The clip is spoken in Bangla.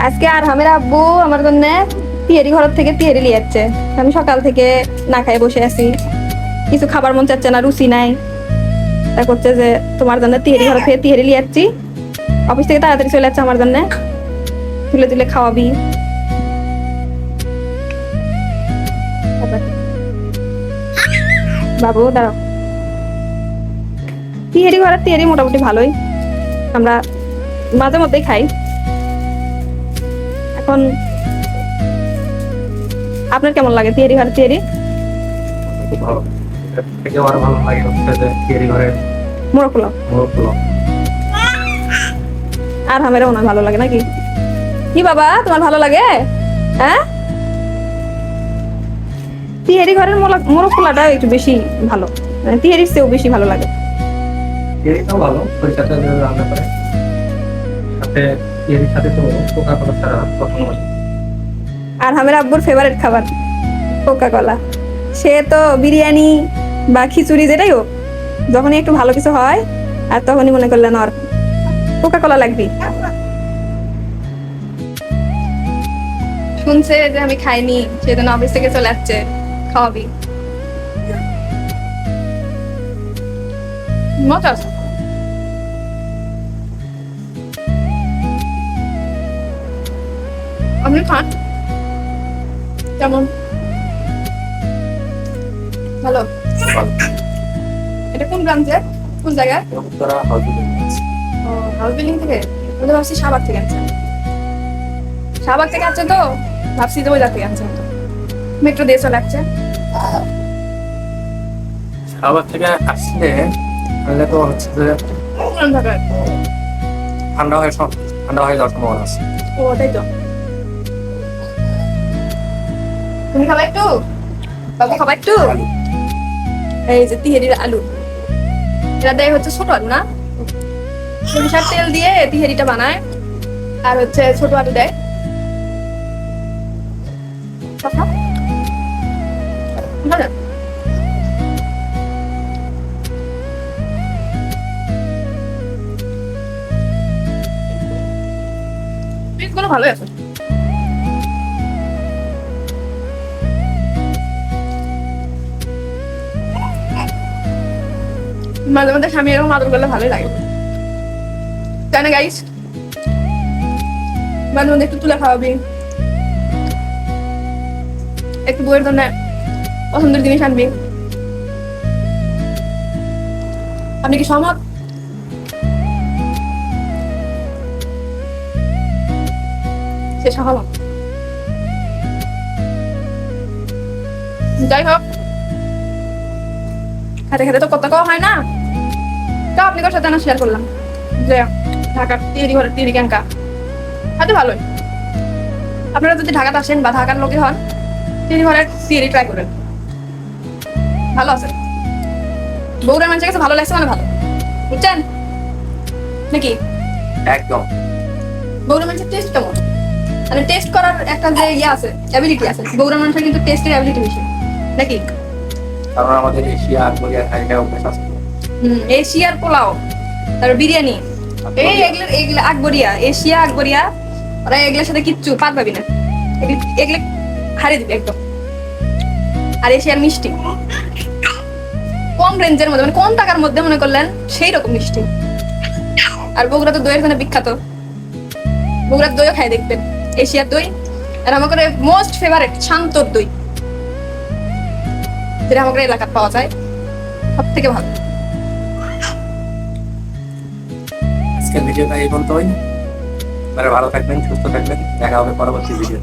আজকে আর আমের আব্বু আমার জন্য তিহারি ঘর থেকে তিহারি লিয়ে যাচ্ছে। আমি সকাল থেকে না খাই বসে আছি, কিছু খাবার মন চাচ্ছে না, রুচি নাই। তা করছে যে তোমার জন্য তিহারি ঘর থেকে তিহারি লিয়ে যাচ্ছি, অফিস থেকে তাড়াতাড়ি চলে যাচ্ছে আমার জন্য, তুলে তুলে খাওয়াবি। বাবু দাঁড়াও। তিহারি ঘরের তিহারি মোটামুটি ভালোই, আমরা মাঝে মধ্যেই খাই। এখন আপনার কেমন লাগে তিহারি ঘরের তিহারি? খুব ভালো। এর থেকে আরো ভালো লাগে হচ্ছে যে তৈরি ঘরে মোরগ পোলাও মোরগ পোলাও। আর হামেরও মনে হয় ভালো লাগে নাকি? কি বাবা তোমার ভালো লাগে? হ্যাঁ, তিহারি ঘরের মোরগ পোলাটা একটু বেশি ভালো, মানে তিহারির চেয়েও বেশি ভালো লাগে। তৈরিটাও ভালো, সরিষার তেল দিয়ে রান্না করে সাথে তৈরির সাথে তো কোকা কোলা ছাড়া কখনো হয় না। আর হামের আব্বুর ফেভারিট খাবার কোকা কোলা। সে তো বিরিয়ানি বা খিচুড়ি যেটাই হোক, যখনই একটু ভালো কিছু হয় আর তখনই মনে করলেন আর কোকা কোলা লাগবে। শুনছে যে আমি খাইনি, সেজন্য অফিস থেকে চলে আসছে, খাওয়াবি। মজা আছে। আপনি খান, কেমন? ভালো। এটা কোন ব্রাঞ্চে, কোন জায়গায়? উত্তরা হাউজিং আছে। ও, হাউস বিল্ডিং থেকে? আমি তো ভাবছি শাহবাগ থেকে আনছে। শাহবাগ থেকে আছে তো ভাবছি যে ওই জায়গা থেকে আনছে, মেট্রো দিয়ে চলে আসছে। শাহবাগ থেকে আসলে তাহলে তো হচ্ছে যে কোন জায়গায়? ঠান্ডা হয়ে যাওয়ার সম্ভাবনা আছে। ও, তাই তো। তুমি খাবা একটু? বাবু খাবা একটু? এই যে তিহারির আলু, এটা দেয় হচ্ছে ছোট আলু না, সরিষার তেল দিয়ে তিহারিটা বানায়, আর হচ্ছে ছোট আলু দেয়। কথা ভালো। পিসগুলো ভালোই আছে। মাঝে মাঝে স্বামী এরকম আদর করলে ভালোই লাগে, তাই না গাইস? মাঝে মাঝে একটু তুলে খাওয়াবি, একটু বইয়ের জন্য পছন্দের জিনিস আনবি। আপনি কি সহমত? সে সহমত। যাই হোক, খেতে খেতে তো কত কওয়া হয় না, তো আপনাদের সাথে না শেয়ার করলাম যে ঢাকার তিহারি ঘরের তিহারি ক্যাঙ্কা খেতে ভালোই। আপনারা যদি ঢাকাতে আসেন বা ঢাকার লোকে হন, তিহারি ঘরের তিহারি ট্রাই করবেন, ভালো আছে। বগুড়ার মানুষের কাছে ভালো লাগছে মানে ভালো, বুঝছেন নাকি? একদম। বগুড়ার মানুষের টেস্ট কেমন, মানে টেস্ট করার একটা যে ইয়ে আছে, অ্যাবিলিটি আছে, বগুড়ার মানুষের কিন্তু টেস্টের অ্যাবিলিটি বেশি নাকি? কারণ আমাদের এশিয়া আর কোরিয়া খাইটা অভ্যাস আছে। এশিয়ার পোলাও, তারপর বিরিয়ানি, এই এগুলো আকবরিয়া, এশিয়া আকবরিয়া, ওরা এগুলোর সাথে কিচ্ছু পাত পাবি না, এগুলো হারিয়ে দিবি একদম। আর এশিয়ার মিষ্টি কম রেঞ্জের মধ্যে, মানে কম টাকার মধ্যে মনে করলেন সেই রকম মিষ্টি। আর বগুড়া তো দইয়ের জন্য বিখ্যাত, বগুড়ার দইও খাই দেখবেন, এশিয়ার দই। আর আমাদের মোস্ট ফেভারিট শান্তর দই, যেটা আমাদের এলাকায় পাওয়া যায়, সব থেকে ভালো। আজকের ভিডিওটা এই পর্যন্তই। ভালো থাকবেন, সুস্থ থাকবেন, দেখা হবে পরবর্তী ভিডিও।